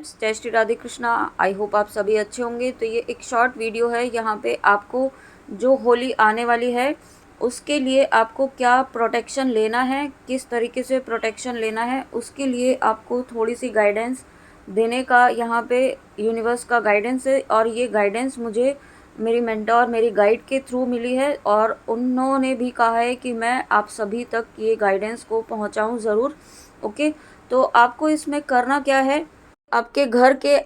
जय Shri Radhe Krishna. I hope आप सभी अच्छे होंगे। तो ये एक शॉर्ट वीडियो है। यहाँ पे आपको जो होली आने वाली है उसके लिए आपको क्या प्रोटेक्शन लेना है, किस तरीके से प्रोटेक्शन लेना है, उसके लिए आपको थोड़ी सी गाइडेंस देने का यहाँ पे यूनिवर्स का गाइडेंस है। और ये गाइडेंस मुझे मेरी मेंटोर, मेरी गाइड के थ्रू मिली है और उन्होंने भी कहा है कि मैं आप सभी तक ये गाइडेंस को पहुँचाऊँ ज़रूर। ओके, तो आपको इसमें करना क्या है, आपके घर के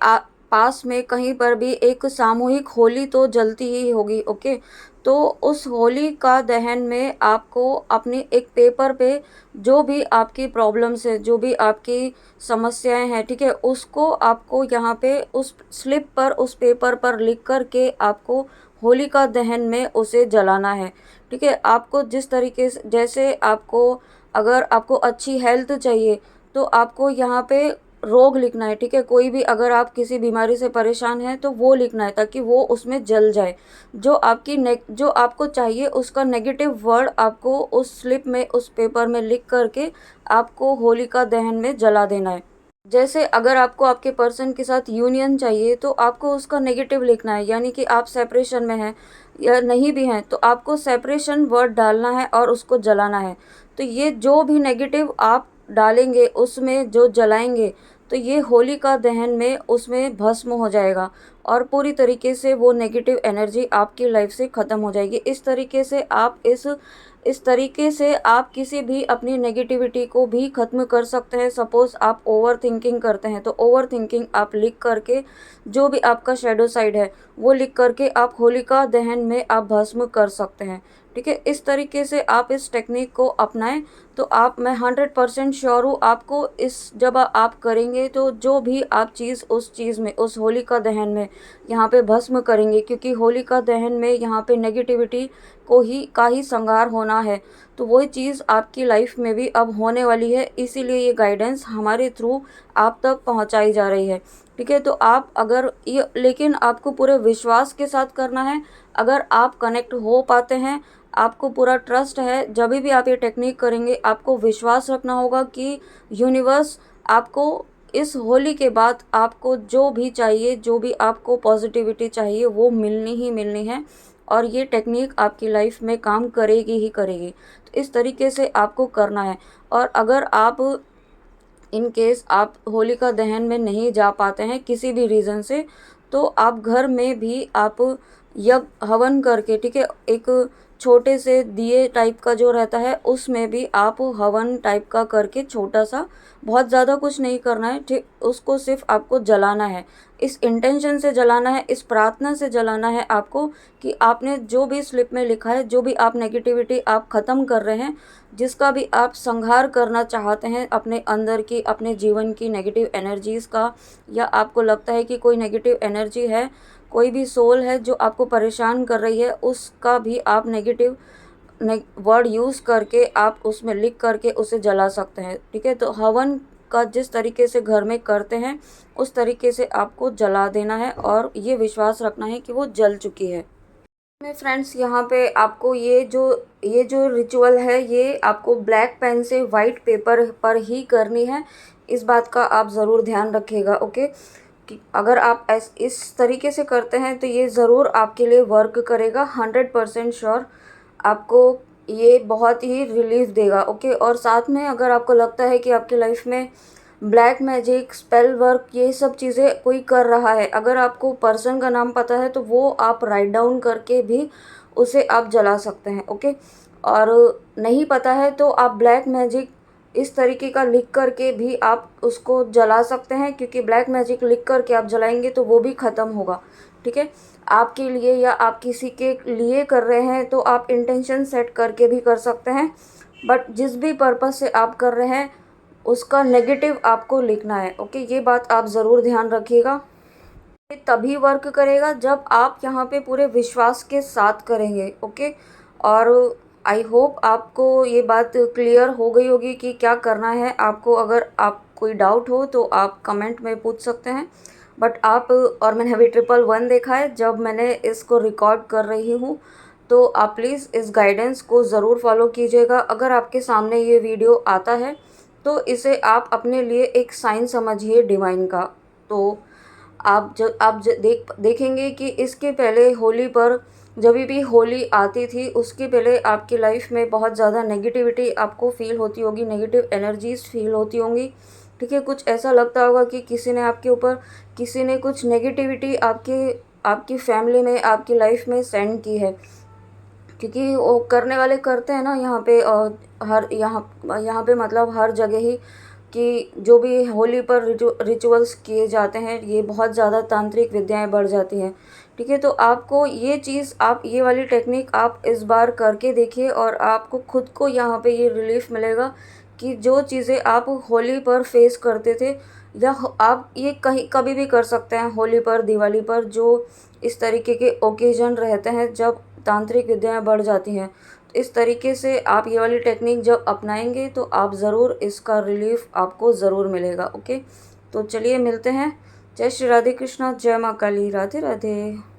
पास में कहीं पर भी एक सामूहिक होली तो जलती ही होगी। ओके, तो उस होली का दहन में आपको अपनी एक पेपर पे जो भी आपकी प्रॉब्लम्स है, जो भी आपकी समस्याएं हैं, ठीक है, उसको आपको यहाँ पे उस स्लिप पर, उस पेपर पर लिख कर के आपको होली का दहन में उसे जलाना है। ठीक है, आपको जिस तरीके से, जैसे आपको अगर आपको अच्छी हेल्थ चाहिए तो आपको यहाँ पे रोग लिखना है। ठीक है, कोई भी अगर आप किसी बीमारी से परेशान हैं तो वो लिखना है ताकि वो उसमें जल जाए। जो आपको चाहिए उसका नेगेटिव वर्ड आपको उस स्लिप में, उस पेपर में लिख करके आपको होलिका दहन में जला देना है। जैसे अगर आपको आपके पर्सन के साथ यूनियन चाहिए तो आपको उसका नेगेटिव लिखना है, यानी कि आप सेपरेशन में हैं या नहीं भी हैं तो आपको सेपरेशन वर्ड डालना है और उसको जलाना है। तो ये जो भी नेगेटिव आप डालेंगे उसमें, जो जलाएंगे, तो ये होलिका दहन में उसमें भस्म हो जाएगा और पूरी तरीके से वो नेगेटिव एनर्जी आपकी लाइफ से ख़त्म हो जाएगी। इस तरीके से आप किसी भी अपनी नेगेटिविटी को भी ख़त्म कर सकते हैं। सपोज़ आप ओवर थिंकिंग करते हैं तो ओवर थिंकिंग आप लिख करके, जो भी आपका शेडो साइड है वो लिख करके आप होलिका दहन में आप भस्म कर सकते हैं। ठीक है, इस तरीके से आप इस टेक्निक को अपनाएं तो मैं 100% श्योर हूँ आपको जब आप करेंगे तो जो भी आप चीज़ उस चीज़ में, उस होलिका दहन में यहाँ पे भस्म करेंगे, क्योंकि होलिका दहन में यहाँ पे नेगेटिविटी का ही संहार होना है, तो वही चीज़ आपकी लाइफ में भी अब होने वाली है। इसीलिए ये गाइडेंस हमारे थ्रू आप तक पहुँचाई जा रही है। ठीक है, तो आप अगर ये, लेकिन आपको पूरे विश्वास के साथ करना है। अगर आप कनेक्ट हो पाते हैं, आपको पूरा ट्रस्ट है, जब भी आप ये टेक्निक करेंगे आपको विश्वास रखना होगा कि यूनिवर्स आपको इस होली के बाद आपको जो भी चाहिए, जो भी आपको पॉजिटिविटी चाहिए वो मिलनी ही मिलनी है और ये टेक्निक आपकी लाइफ में काम करेगी ही करेगी। तो इस तरीके से आपको करना है। और अगर आप इन केस आप होलिका दहन में नहीं जा पाते हैं किसी भी रीज़न से, तो आप घर में भी आप यज्ञ हवन करके, ठीक है, एक छोटे से दिए टाइप का जो रहता है उसमें भी आप हवन टाइप का करके, छोटा सा, बहुत ज़्यादा कुछ नहीं करना है, ठीक, उसको सिर्फ आपको जलाना है। इस इंटेंशन से जलाना है, इस प्रार्थना से जलाना है आपको कि आपने जो भी स्लिप में लिखा है, जो भी आप नेगेटिविटी आप ख़त्म कर रहे हैं, जिसका भी आप संहार करना चाहते हैं अपने अंदर की, अपने जीवन की नेगेटिव एनर्जीज़ का, या आपको लगता है कि कोई नेगेटिव एनर्जी है, कोई भी सोल है जो आपको परेशान कर रही है, उसका भी आप नेगेटिव वर्ड यूज़ करके आप उसमें लिख करके उसे जला सकते हैं। ठीक है, तो हवन का जिस तरीके से घर में करते हैं उस तरीके से आपको जला देना है और ये विश्वास रखना है कि वो जल चुकी है। मेरे फ्रेंड्स, यहाँ पे आपको ये जो रिचुअल है ये आपको ब्लैक पेन से वाइट पेपर पर ही करनी है। इस बात का आप ज़रूर ध्यान रखिएगा। ओके, कि अगर आप इस तरीके से करते हैं तो ये ज़रूर आपके लिए वर्क करेगा। 100% श्योर आपको ये बहुत ही रिलीफ देगा। ओके, और साथ में अगर आपको लगता है कि आपकी लाइफ में ब्लैक मैजिक, स्पेल वर्क, ये सब चीज़ें कोई कर रहा है, अगर आपको पर्सन का नाम पता है तो वो आप राइट डाउन करके भी उसे आप जला सकते हैं। ओके, और नहीं पता है तो आप ब्लैक मैजिक इस तरीके का लिख करके भी आप उसको जला सकते हैं, क्योंकि ब्लैक मैजिक लिख करके आप जलाएंगे तो वो भी ख़त्म होगा। ठीक है, आपके लिए या आप किसी के लिए कर रहे हैं तो आप इंटेंशन सेट करके भी कर सकते हैं, बट जिस भी पर्पज़ से आप कर रहे हैं उसका नेगेटिव आपको लिखना है। ओके, ये बात आप ज़रूर ध्यान रखिएगा। ये तभी वर्क करेगा जब आप यहाँ पे पूरे विश्वास के साथ करेंगे। ओके, और आई होप आपको ये बात क्लियर हो गई होगी कि क्या करना है आपको। अगर आप कोई डाउट हो तो आप कमेंट में पूछ सकते हैं, बट आप, और मैंने अभी 111 देखा है जब मैंने इसको रिकॉर्ड कर रही हूँ, तो आप प्लीज़ इस गाइडेंस को ज़रूर फॉलो कीजिएगा। अगर आपके सामने ये वीडियो आता है तो इसे आप अपने लिए एक साइन समझिए डिवाइन का। तो आप देखेंगे कि इसके पहले होली पर जब भी होली आती थी उसके पहले आपकी लाइफ में बहुत ज़्यादा नेगेटिविटी आपको फील होती होगी, नेगेटिव एनर्जीज फील होती होंगी। ठीक है, कुछ ऐसा लगता होगा कि किसी ने कुछ नेगेटिविटी आपकी फैमिली में, आपकी लाइफ में सेंड की है। क्योंकि वो करने वाले करते हैं ना यहाँ पे, यहाँ पे मतलब हर जगह ही, कि जो भी होली पर रिचुअल्स किए जाते हैं ये बहुत ज़्यादा तांत्रिक विद्याएं बढ़ जाती हैं। ठीक है, तो आपको ये चीज़, आप ये वाली टेक्निक आप इस बार करके देखिए और आपको खुद को यहाँ पे ये रिलीफ मिलेगा कि जो चीज़ें आप होली पर फेस करते थे, या आप ये कहीं कभी भी कर सकते हैं, होली पर, दिवाली पर, जो इस तरीके के ओकेजन रहते हैं जब तांत्रिक विद्याएं बढ़ जाती हैं। तो इस तरीके से आप ये वाली टेक्निक जब अपनाएंगे तो आप ज़रूर इसका रिलीफ आपको ज़रूर मिलेगा। ओके, तो चलिए मिलते हैं। जय श्री राधे कृष्णा, जय माँ काली, राधे राधे।